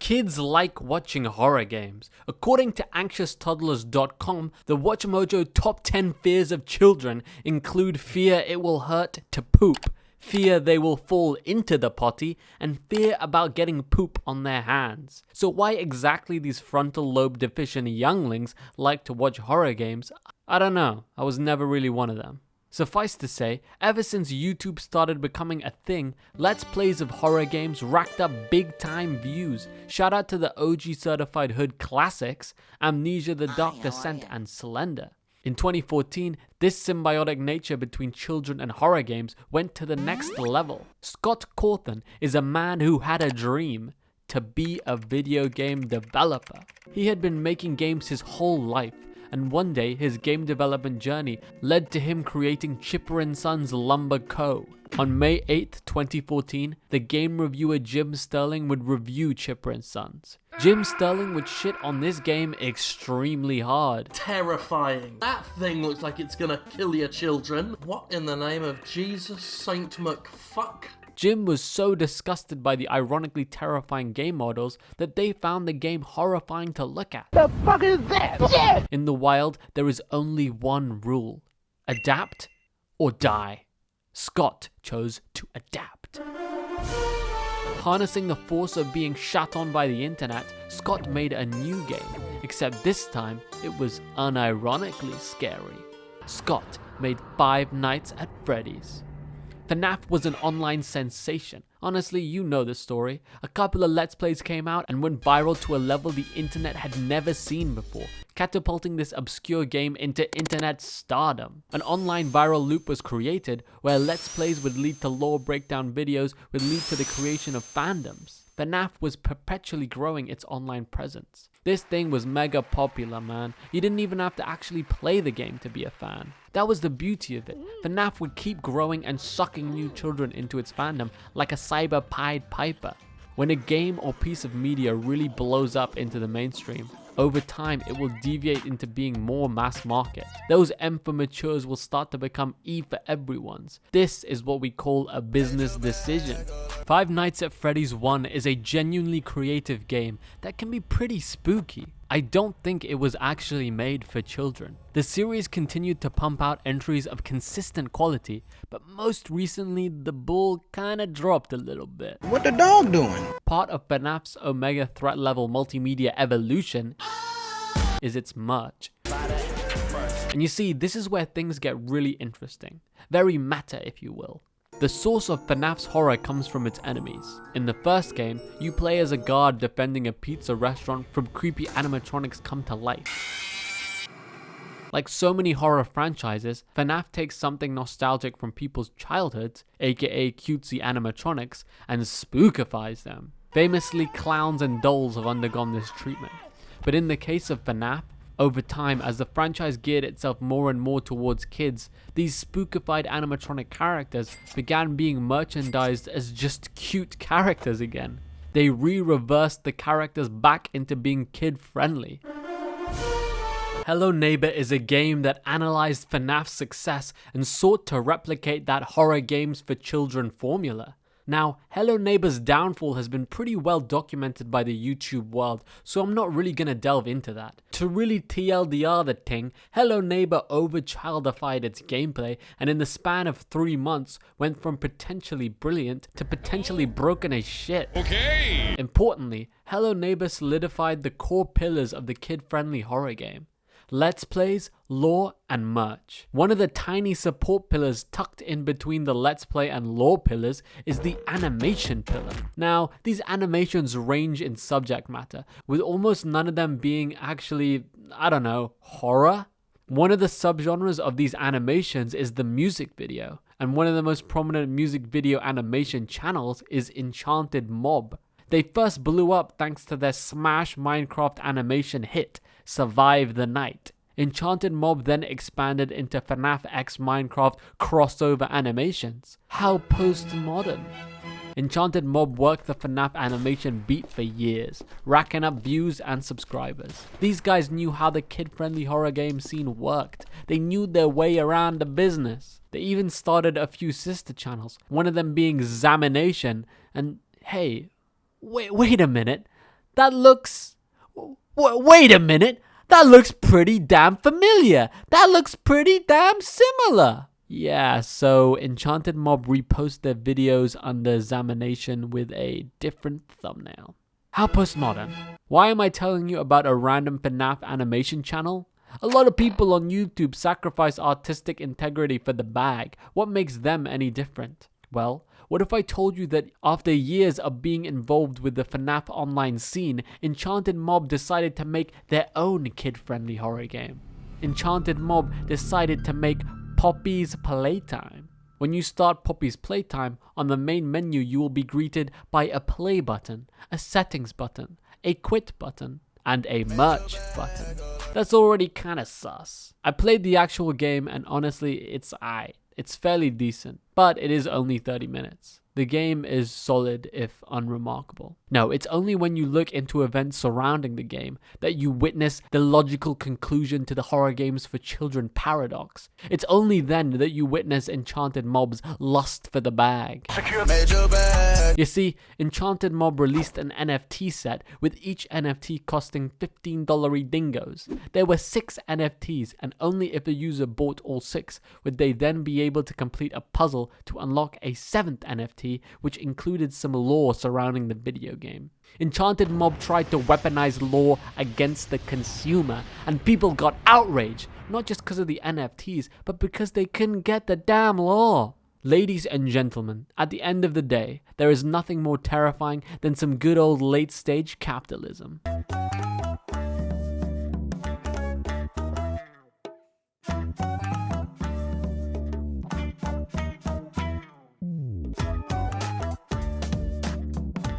Kids like watching horror games. According to anxioustoddlers.com, the WatchMojo top 10 fears of children include fear it will hurt to poop, fear they will fall into the potty, and fear about getting poop on their hands. So why exactly these frontal lobe deficient younglings like to watch horror games? I don't know. I was never really one of them. Suffice to say, ever since YouTube started becoming a thing, Let's Plays of horror games racked up big time views. Shout out to the OG certified hood classics, Amnesia the Dark Descent and Slender. In 2014, this symbiotic nature between children and horror games went to the next level. Scott Cawthon is a man who had a dream to be a video game developer. He had been making games his whole life, and one day his game development journey led to him creating Chipper & Sons Lumber Co. On May 8th, 2014, the game reviewer Jim Sterling would review Chipper & Sons. Jim Sterling would shit on this game extremely hard. Terrifying. That thing looks like it's gonna kill your children. What in the name of Jesus Saint McFuck? Jim was so disgusted by the ironically terrifying game models that they found the game horrifying to look at. The fuck is that? Shit! In the wild, there is only one rule: adapt or die. Scott chose to adapt. Harnessing the force of being shat on by the internet, Scott made a new game, except this time it was unironically scary. Scott made Five Nights at Freddy's. FNaF was an online sensation. Honestly, you know the story. A couple of Let's Plays came out and went viral to a level the internet had never seen before, catapulting this obscure game into internet stardom. An online viral loop was created where Let's Plays would lead to lore breakdown videos, would lead to the creation of fandoms. FNaF was perpetually growing its online presence. This thing was mega popular, man. You didn't even have to actually play the game to be a fan. That was the beauty of it. FNaF would keep growing and sucking new children into its fandom like a cyber Pied Piper. When a game or piece of media really blows up into the mainstream, over time it will deviate into being more mass market. Those M for matures will start to become E for everyone's. This is what we call a business decision. Five Nights at Freddy's 1 is a genuinely creative game that can be pretty spooky. I don't think it was actually made for children. The series continued to pump out entries of consistent quality, but most recently the bull kinda dropped a little bit. What the dog doing? Part of FNaF's Omega threat level multimedia evolution is its merch. And you see, this is where things get really interesting. Very meta, if you will. The source of FNaF's horror comes from its enemies. In the first game, you play as a guard defending a pizza restaurant from creepy animatronics come to life. Like so many horror franchises, FNaF takes something nostalgic from people's childhoods, aka cutesy animatronics, and spookifies them. Famously, clowns and dolls have undergone this treatment. But in the case of FNaF, over time, as the franchise geared itself more and more towards kids, these spookified animatronic characters began being merchandised as just cute characters again. They reversed the characters back into being kid-friendly. Hello Neighbor is a game that analyzed FNaF's success and sought to replicate that horror games for children formula. Now, Hello Neighbor's downfall has been pretty well documented by the YouTube world, so I'm not really gonna delve into that. To really TLDR the thing, Hello Neighbor over-childified its gameplay, and in the span of 3 months, went from potentially brilliant to potentially broken as shit. Okay. Importantly, Hello Neighbor solidified the core pillars of the kid-friendly horror game: Let's Plays, lore, and merch. One of the tiny support pillars tucked in between the Let's Play and lore pillars is the animation pillar. Now, these animations range in subject matter, with almost none of them being actually, I don't know, horror? One of the subgenres of these animations is the music video, and one of the most prominent music video animation channels is Enchanted Mob. They first blew up thanks to their smash Minecraft animation hit, Survive the Night. Enchanted Mob then expanded into FNaF X Minecraft crossover animations. How postmodern. Enchanted Mob worked the FNaF animation beat for years, racking up views and subscribers. These guys knew how the kid-friendly horror game scene worked. They knew their way around the business. They even started a few sister channels, one of them being Zamination, and hey, wait a minute. That looks... wait a minute! That looks pretty damn familiar! That looks pretty damn similar! Yeah, so Enchanted Mob repost their videos under examination with a different thumbnail. How postmodern? Why am I telling you about a random FNaF animation channel? A lot of people on YouTube sacrifice artistic integrity for the bag. What makes them any different? Well, what if I told you that after years of being involved with the FNaF online scene, Enchanted Mob decided to make their own kid-friendly horror game? Enchanted Mob decided to make Poppy's Playtime. When you start Poppy's Playtime, on the main menu you will be greeted by a play button, a settings button, a quit button, and a merch button. That's already kinda sus. I played the actual game and honestly it's aight. It's fairly decent, but it is only 30 minutes. The game is solid if unremarkable. No, it's only when you look into events surrounding the game that you witness the logical conclusion to the horror games for children paradox. It's only then that you witness Enchanted Mob's lust for the bag. You see, Enchanted Mob released an NFT set with each NFT costing $15 dingoes. There were 6 NFTs and only if the user bought all 6 would they then be able to complete a puzzle to unlock a 7th NFT, which included some lore surrounding the video game. Enchanted Mob tried to weaponize lore against the consumer, and people got outraged, not just because of the NFTs, but because they couldn't get the damn lore. Ladies and gentlemen, at the end of the day, there is nothing more terrifying than some good old late-stage capitalism.